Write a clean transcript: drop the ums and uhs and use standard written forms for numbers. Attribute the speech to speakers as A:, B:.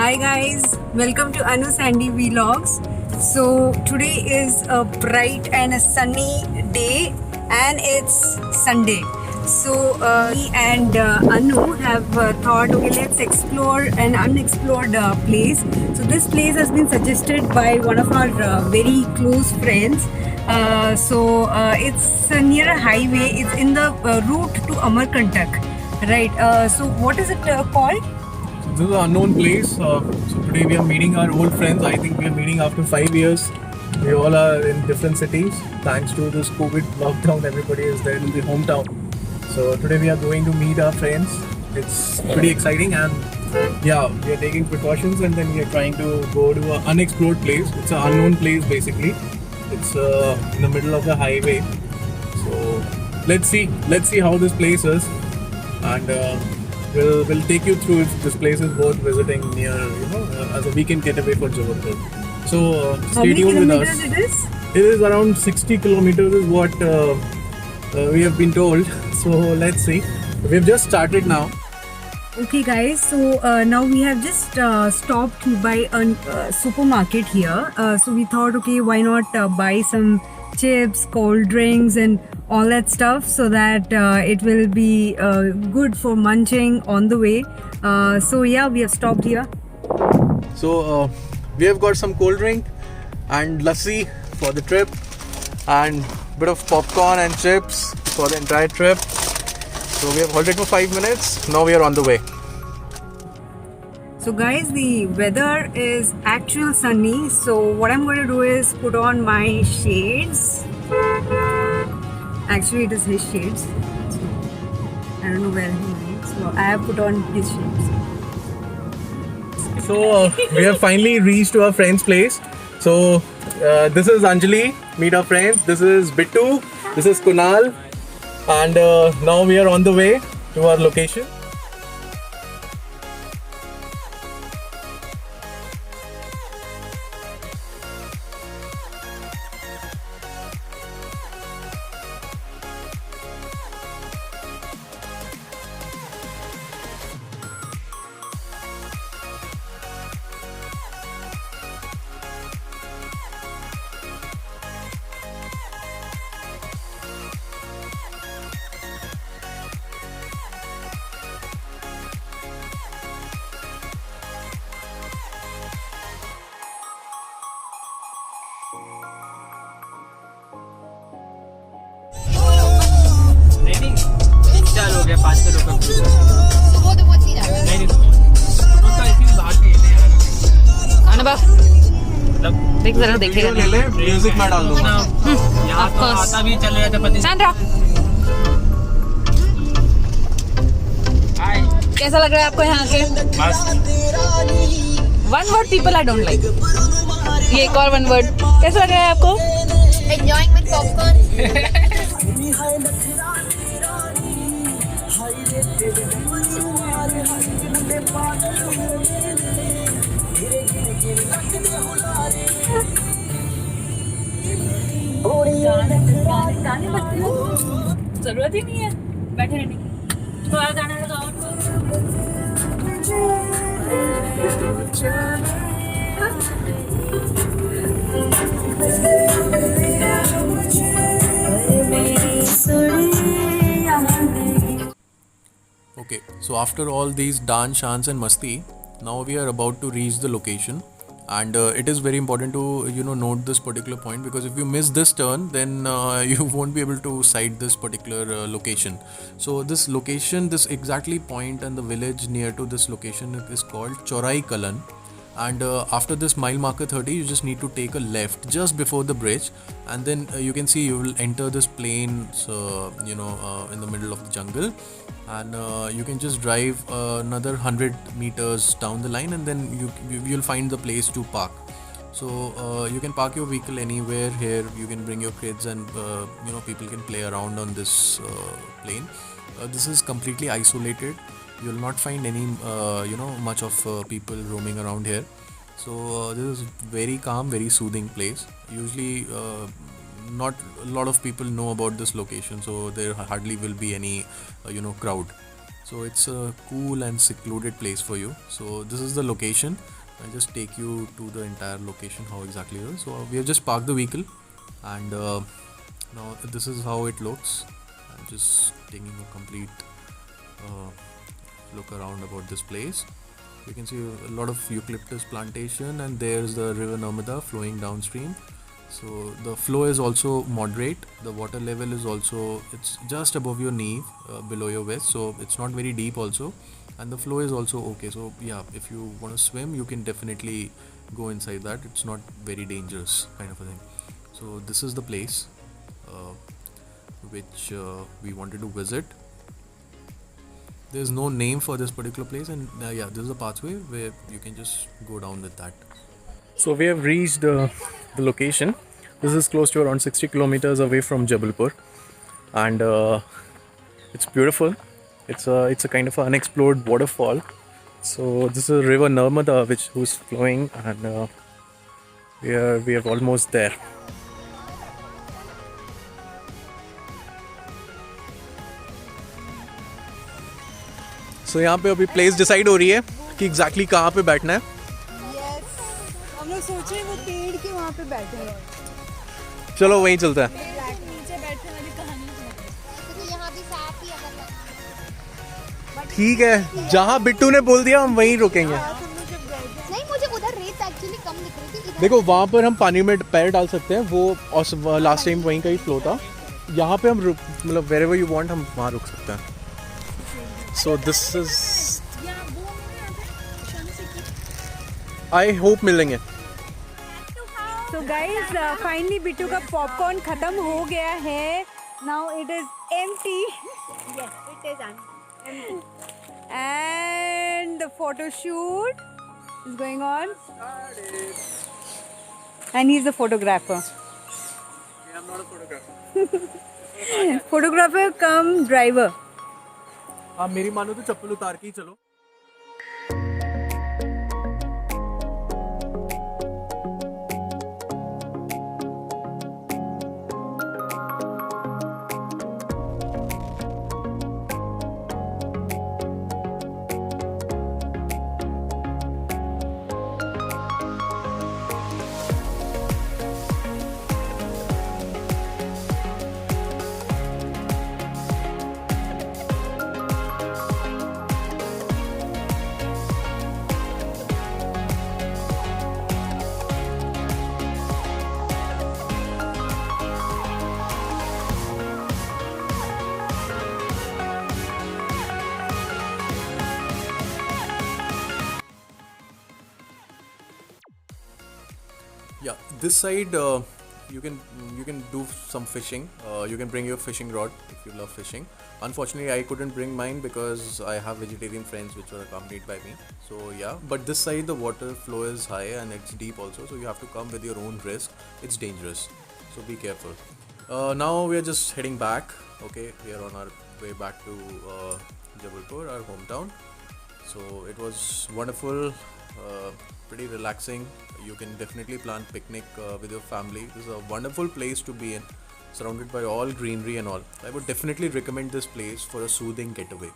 A: Hi guys, welcome to Anu Sandy Vlogs. So today is a bright and a sunny day and it's Sunday. So me and Anu have thought, okay, let's explore an unexplored place. So this place has been suggested by one of our very close friends. It's near a highway. It's in the route to Amarkantak, right? So what is it called?
B: This is an unknown place. So today we are meeting our old friends. I think we are meeting after 5 years. We all are in different cities. Thanks to this COVID lockdown, everybody is there in the hometown. So today we are going to meet our friends. It's pretty exciting, and yeah, we are taking precautions, and then we are trying to go to an unexplored place. It's an unknown place basically. It's in the middle of the highway. So let's see how this place is, and we'll take you through if this place is worth visiting near, as a weekend getaway for Jabalpur. So stay tuned with us.
A: It is?
B: It is around 60 kilometers is what we have been told. So let's see. We've just started now.
A: Okay guys, so now we have just stopped by a supermarket here. So we thought, okay, why not buy some chips, cold drinks and all that stuff, so that it will be good for munching on the way. So yeah, we have stopped here.
B: So we have got some cold drink and lassi for the trip, and bit of popcorn and chips for the entire trip. So we have halted for 5 minutes. Now we are on the way.
A: So guys, the weather is actual sunny. So what I'm going to do is put on my shades. Actually, it is his shades. So I don't know where he is. So I have put on his shades.
B: So we have finally reached to our friend's place. So this is Anjali, meet our friends. This is Bittu, this is Kunal, and now we are on the way to our location.
C: चार हो गया 500 रुपये वो चीज नहीं तो इसी बात ही है
D: अनुभव देख जरा देखेगा
B: ले ले, म्यूजिक में डाल दूंगा।
C: यहाँ तो आता भी चले जाते पति
D: शांत रहो। कैसा लग रहा है आपको यहाँ के? One word people I don't like. ये एक और वन वर्ड कैसा लग रहा है आपको?
E: Enjoying with popcorn.
D: जरूरत ही नहीं है बैठे रहने की। थोड़ा गाना लगाओ।
B: Okay, so after all these dance, chants and masti, now we are about to reach the location, and it is very important to note this particular point, because if you miss this turn, then you won't be able to sight this particular location. So this location, this exactly point and the village near to this location is called Chorai Kalan. And after this mile marker 30, you just need to take a left just before the bridge, and then you can see you will enter this plain, in the middle of the jungle, and you can just drive another 100 meters down the line, and then you'll find the place to park. So you can park your vehicle anywhere here. You can bring your kids, and people can play around on this plain. This is completely isolated. You'll not find any much of people roaming around here. So this is very calm, very soothing place. Usually not a lot of people know about this location, so there hardly will be any crowd. So it's a cool and secluded place for you. So this is the location. I just take you to the entire location, how exactly it is. So we have just parked the vehicle, and now this is how it looks. I'm just taking a complete look around about this place. You can see a lot of eucalyptus plantation, and there's the river Narmada flowing downstream. So the flow is also moderate. The water level is also, it's just above your knee, below your waist, so it's not very deep also, and the flow is also okay. So yeah, if you want to swim, you can definitely go inside that. It's not very dangerous kind of a thing. So this is the place which we wanted to visit. There's no name for this particular place, and yeah, this is a pathway where you can just go down with that. So we have reached the location. This is close to around 60 kilometers away from Jabalpur, and it's beautiful. It's a kind of an unexplored waterfall. So this is river Narmada who's flowing, and we are almost there. So यहाँ पे अभी place decide हो रही है कि exactly कहाँ पे बैठना है.
A: हम लोग सोच रहे हैं वो पेड़ के वहाँ पे बैठे हैं.
B: चलो वहीं चलते हैं.
A: नीचे बैठने वाली कहानी
E: क्योंकि यहाँ भी साफ ही अगर
B: ठीक है, जहाँ बिट्टू ने बोल दिया हम वहीं रुकेंगे.
E: नहीं, मुझे उधर रेत एक्चुअली कम दिख रही थी.
B: देखो वहाँ पर हम पानी में पैर डाल सकते हैं, वो लास्ट टाइम वहीं का ही फ्लो था. यहाँ पे हम मतलब वेरेवर यू वांट हम वहाँ रुक सकते हैं. So this is, I hope मिलेंगे.
A: So guys, finally बिट्टू का पॉपकॉर्न खत्म हो गया है. Now it is empty. Yes, it is empty. And the photo shoot is going on. And he's the photographer.
B: I'm not a photographer.
A: Photographer cum driver.
B: आप मेरी मानो तो चप्पल उतार के ही चलो. Yeah, this side you can do some fishing. You can bring your fishing rod if you love fishing. Unfortunately, I couldn't bring mine because I have vegetarian friends which were accompanied by me. So yeah, but this side the water flow is high and it's deep also, so you have to come with your own risk. It's dangerous, so be careful. Now we are just heading back. Okay, we are on our way back to Jabalpur, our hometown. So it was wonderful. Pretty relaxing. You can definitely plan picnic with your family. This is a wonderful place to be in, surrounded by all greenery and all. I would definitely recommend this place for a soothing getaway.